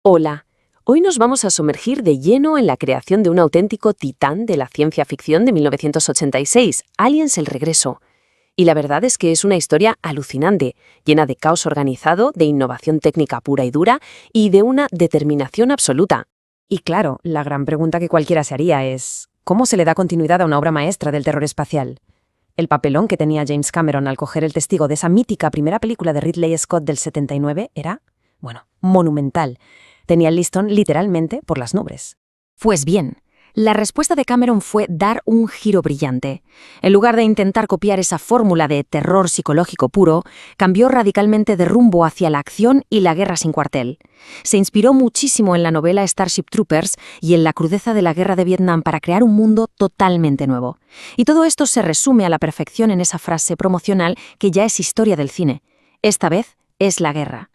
Hola, hoy nos vamos a sumergir de lleno en la creación de un auténtico titán de la ciencia ficción de 1986, Aliens: El Regreso. Y la verdad es que es una historia alucinante, llena de caos organizado, de innovación técnica pura y dura y de una determinación absoluta. Y claro, la gran pregunta que cualquiera se haría es, ¿cómo se le da continuidad a una obra maestra del terror espacial? El papelón que tenía James Cameron al coger el testigo de esa mítica primera película de Ridley Scott del 79 era, monumental. Tenía el listón literalmente por las nubes. Pues bien, la respuesta de Cameron fue dar un giro brillante. En lugar de intentar copiar esa fórmula de terror psicológico puro, cambió radicalmente de rumbo hacia la acción y la guerra sin cuartel. Se inspiró muchísimo en la novela Starship Troopers y en la crudeza de la guerra de Vietnam para crear un mundo totalmente nuevo. Y todo esto se resume a la perfección en esa frase promocional que ya es historia del cine. Esta vez es la guerra.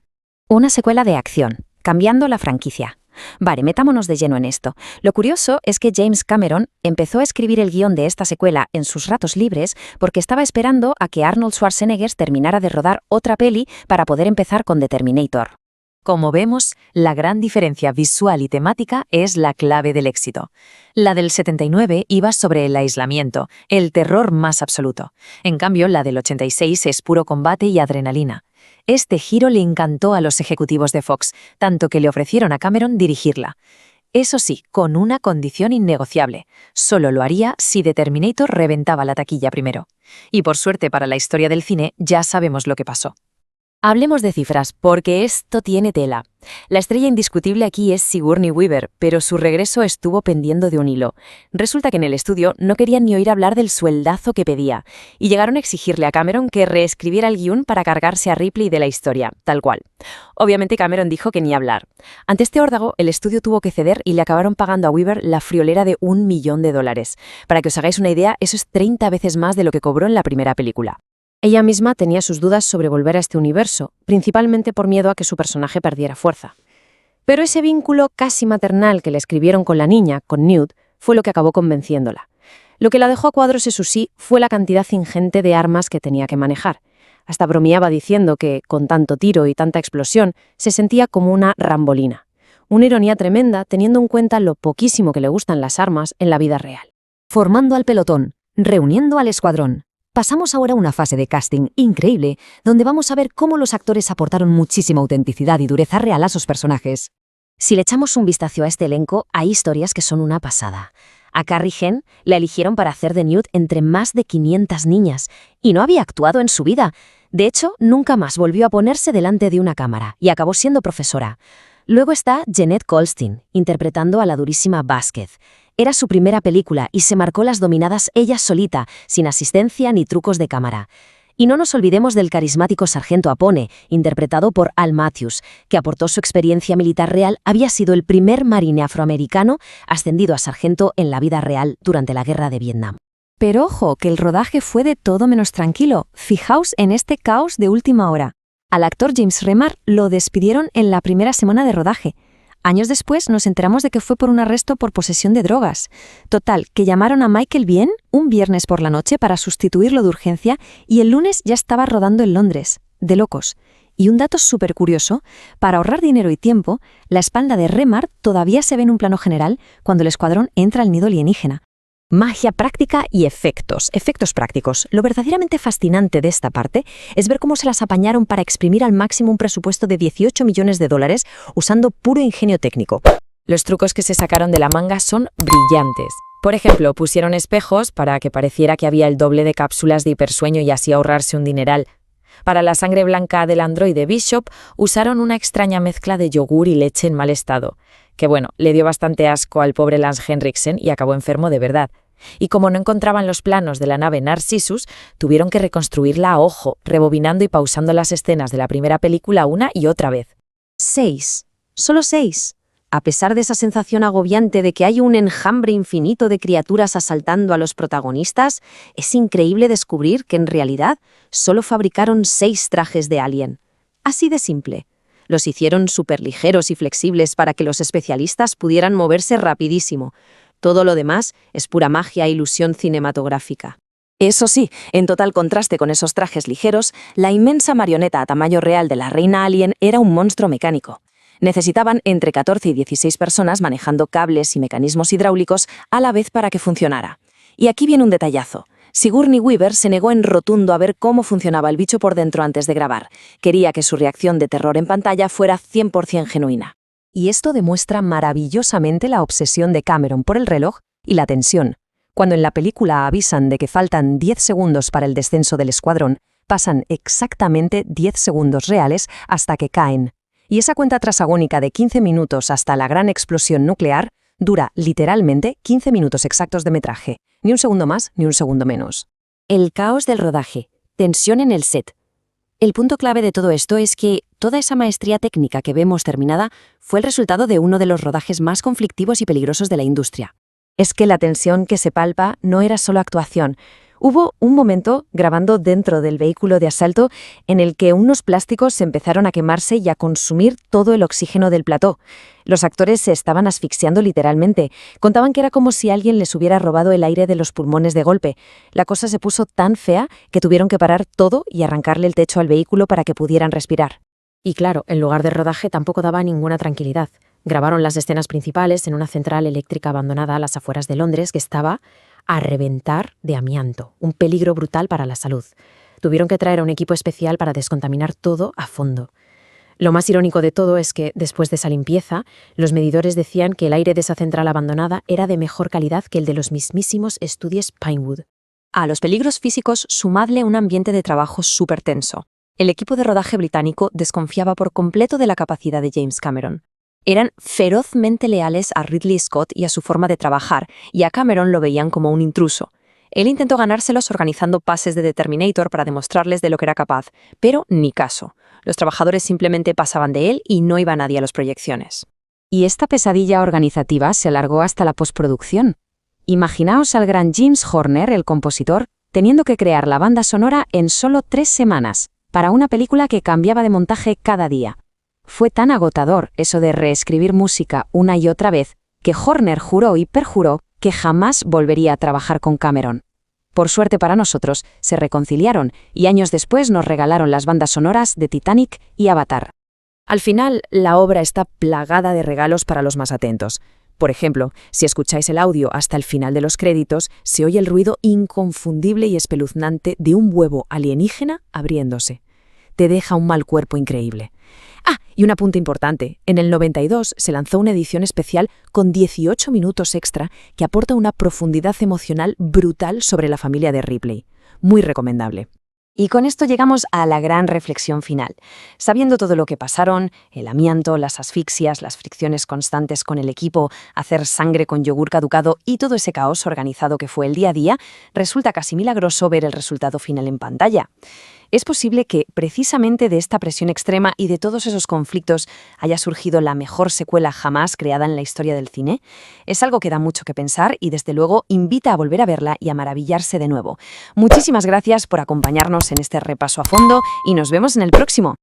Una secuela de acción, cambiando la franquicia. Vale, metámonos de lleno en esto. Lo curioso es que James Cameron empezó a escribir el guión de esta secuela en sus ratos libres porque estaba esperando a que Arnold Schwarzenegger terminara de rodar otra peli para poder empezar con The Terminator. Como vemos, la gran diferencia visual y temática es la clave del éxito. La del 79 iba sobre el aislamiento, el terror más absoluto. En cambio, la del 86 es puro combate y adrenalina. Este giro le encantó a los ejecutivos de Fox, tanto que le ofrecieron a Cameron dirigirla. Eso sí, con una condición innegociable. Solo lo haría si The Terminator reventaba la taquilla primero. Y por suerte para la historia del cine, ya sabemos lo que pasó. Hablemos de cifras, porque esto tiene tela. La estrella indiscutible aquí es Sigourney Weaver, pero su regreso estuvo pendiendo de un hilo. Resulta que en el estudio no querían ni oír hablar del sueldazo que pedía, y llegaron a exigirle a Cameron que reescribiera el guión para cargarse a Ripley de la historia, tal cual. Obviamente Cameron dijo que ni hablar. Ante este órdago, el estudio tuvo que ceder y le acabaron pagando a Weaver la friolera de $1 millón. Para que os hagáis una idea, eso es 30 veces más de lo que cobró en la primera película. Ella misma tenía sus dudas sobre volver a este universo, principalmente por miedo a que su personaje perdiera fuerza. Pero ese vínculo casi maternal que le escribieron con la niña, con Newt, fue lo que acabó convenciéndola. Lo que la dejó a cuadros, eso sí, fue la cantidad ingente de armas que tenía que manejar. Hasta bromeaba diciendo que, con tanto tiro y tanta explosión, se sentía como una rambolina. Una ironía tremenda teniendo en cuenta lo poquísimo que le gustan las armas en la vida real. Formando al pelotón, reuniendo al escuadrón. Pasamos ahora a una fase de casting increíble, donde vamos a ver cómo los actores aportaron muchísima autenticidad y dureza real a sus personajes. Si le echamos un vistazo a este elenco, hay historias que son una pasada. A Carrie Henn la eligieron para hacer de Newt entre más de 500 niñas, y no había actuado en su vida. De hecho, nunca más volvió a ponerse delante de una cámara, y acabó siendo profesora. Luego está Jeanette Goldstein, interpretando a la durísima Vasquez. Era su primera película y se marcó las dominadas ella solita, sin asistencia ni trucos de cámara. Y no nos olvidemos del carismático sargento Apone, interpretado por Al Matthews, que aportó su experiencia militar real, había sido el primer marine afroamericano ascendido a sargento en la vida real durante la guerra de Vietnam. Pero ojo, que el rodaje fue de todo menos tranquilo. Fijaos en este caos de última hora. Al actor James Remar lo despidieron en la primera semana de rodaje. Años después nos enteramos de que fue por un arresto por posesión de drogas. Total, que llamaron a Michael Biehn un viernes por la noche para sustituirlo de urgencia y el lunes ya estaba rodando en Londres. De locos. Y un dato súper curioso, para ahorrar dinero y tiempo, la espalda de Remar todavía se ve en un plano general cuando el escuadrón entra al nido alienígena. Magia práctica y efectos prácticos. Lo verdaderamente fascinante de esta parte es ver cómo se las apañaron para exprimir al máximo un presupuesto de $18 millones usando puro ingenio técnico. Los trucos que se sacaron de la manga son brillantes. Por ejemplo, pusieron espejos para que pareciera que había el doble de cápsulas de hipersueño y así ahorrarse un dineral. Para la sangre blanca del androide Bishop usaron una extraña mezcla de yogur y leche en mal estado, que le dio bastante asco al pobre Lance Henriksen y acabó enfermo de verdad. Y como no encontraban los planos de la nave Narcissus, tuvieron que reconstruirla a ojo, rebobinando y pausando las escenas de la primera película una y otra vez. 6. Solo 6. A pesar de esa sensación agobiante de que hay un enjambre infinito de criaturas asaltando a los protagonistas, es increíble descubrir que en realidad solo fabricaron 6 trajes de Alien. Así de simple. Los hicieron súper ligeros y flexibles para que los especialistas pudieran moverse rapidísimo. Todo lo demás es pura magia e ilusión cinematográfica. Eso sí, en total contraste con esos trajes ligeros, la inmensa marioneta a tamaño real de la reina Alien era un monstruo mecánico. Necesitaban entre 14 y 16 personas manejando cables y mecanismos hidráulicos a la vez para que funcionara. Y aquí viene un detallazo. Sigourney Weaver se negó en rotundo a ver cómo funcionaba el bicho por dentro antes de grabar. Quería que su reacción de terror en pantalla fuera 100% genuina. Y esto demuestra maravillosamente la obsesión de Cameron por el reloj y la tensión. Cuando en la película avisan de que faltan 10 segundos para el descenso del escuadrón, pasan exactamente 10 segundos reales hasta que caen. Y esa cuenta atrasagónica de 15 minutos hasta la gran explosión nuclear dura literalmente 15 minutos exactos de metraje. Ni un segundo más, ni un segundo menos. El caos del rodaje, tensión en el set. El punto clave de todo esto es que toda esa maestría técnica que vemos terminada fue el resultado de uno de los rodajes más conflictivos y peligrosos de la industria. Es que la tensión que se palpa no era solo actuación. Hubo un momento, grabando dentro del vehículo de asalto, en el que unos plásticos empezaron a quemarse y a consumir todo el oxígeno del plató. Los actores se estaban asfixiando literalmente. Contaban que era como si alguien les hubiera robado el aire de los pulmones de golpe. La cosa se puso tan fea que tuvieron que parar todo y arrancarle el techo al vehículo para que pudieran respirar. Y claro, el lugar de rodaje tampoco daba ninguna tranquilidad. Grabaron las escenas principales en una central eléctrica abandonada a las afueras de Londres que estaba a reventar de amianto, un peligro brutal para la salud. Tuvieron que traer a un equipo especial para descontaminar todo a fondo. Lo más irónico de todo es que, después de esa limpieza, los medidores decían que el aire de esa central abandonada era de mejor calidad que el de los mismísimos estudios Pinewood. A los peligros físicos sumadle un ambiente de trabajo súper tenso. El equipo de rodaje británico desconfiaba por completo de la capacidad de James Cameron. Eran ferozmente leales a Ridley Scott y a su forma de trabajar, y a Cameron lo veían como un intruso. Él intentó ganárselos organizando pases de The Terminator para demostrarles de lo que era capaz, pero ni caso. Los trabajadores simplemente pasaban de él y no iba nadie a las proyecciones. Y esta pesadilla organizativa se alargó hasta la postproducción. Imaginaos al gran James Horner, el compositor, teniendo que crear la banda sonora en solo 3 semanas, para una película que cambiaba de montaje cada día. Fue tan agotador eso de reescribir música una y otra vez que Horner juró y perjuró que jamás volvería a trabajar con Cameron. Por suerte para nosotros, se reconciliaron y años después nos regalaron las bandas sonoras de Titanic y Avatar. Al final, la obra está plagada de regalos para los más atentos. Por ejemplo, si escucháis el audio hasta el final de los créditos, se oye el ruido inconfundible y espeluznante de un huevo alienígena abriéndose. Te deja un mal cuerpo increíble. Ah, y un apunte importante. En el 92 se lanzó una edición especial con 18 minutos extra que aporta una profundidad emocional brutal sobre la familia de Ripley. Muy recomendable. Y con esto llegamos a la gran reflexión final. Sabiendo todo lo que pasaron, el amianto, las asfixias, las fricciones constantes con el equipo, hacer sangre con yogur caducado y todo ese caos organizado que fue el día a día, resulta casi milagroso ver el resultado final en pantalla. Es posible que, precisamente de esta presión extrema y de todos esos conflictos, haya surgido la mejor secuela jamás creada en la historia del cine. Es algo que da mucho que pensar y, desde luego, invita a volver a verla y a maravillarse de nuevo. Muchísimas gracias por acompañarnos en este repaso a fondo y nos vemos en el próximo.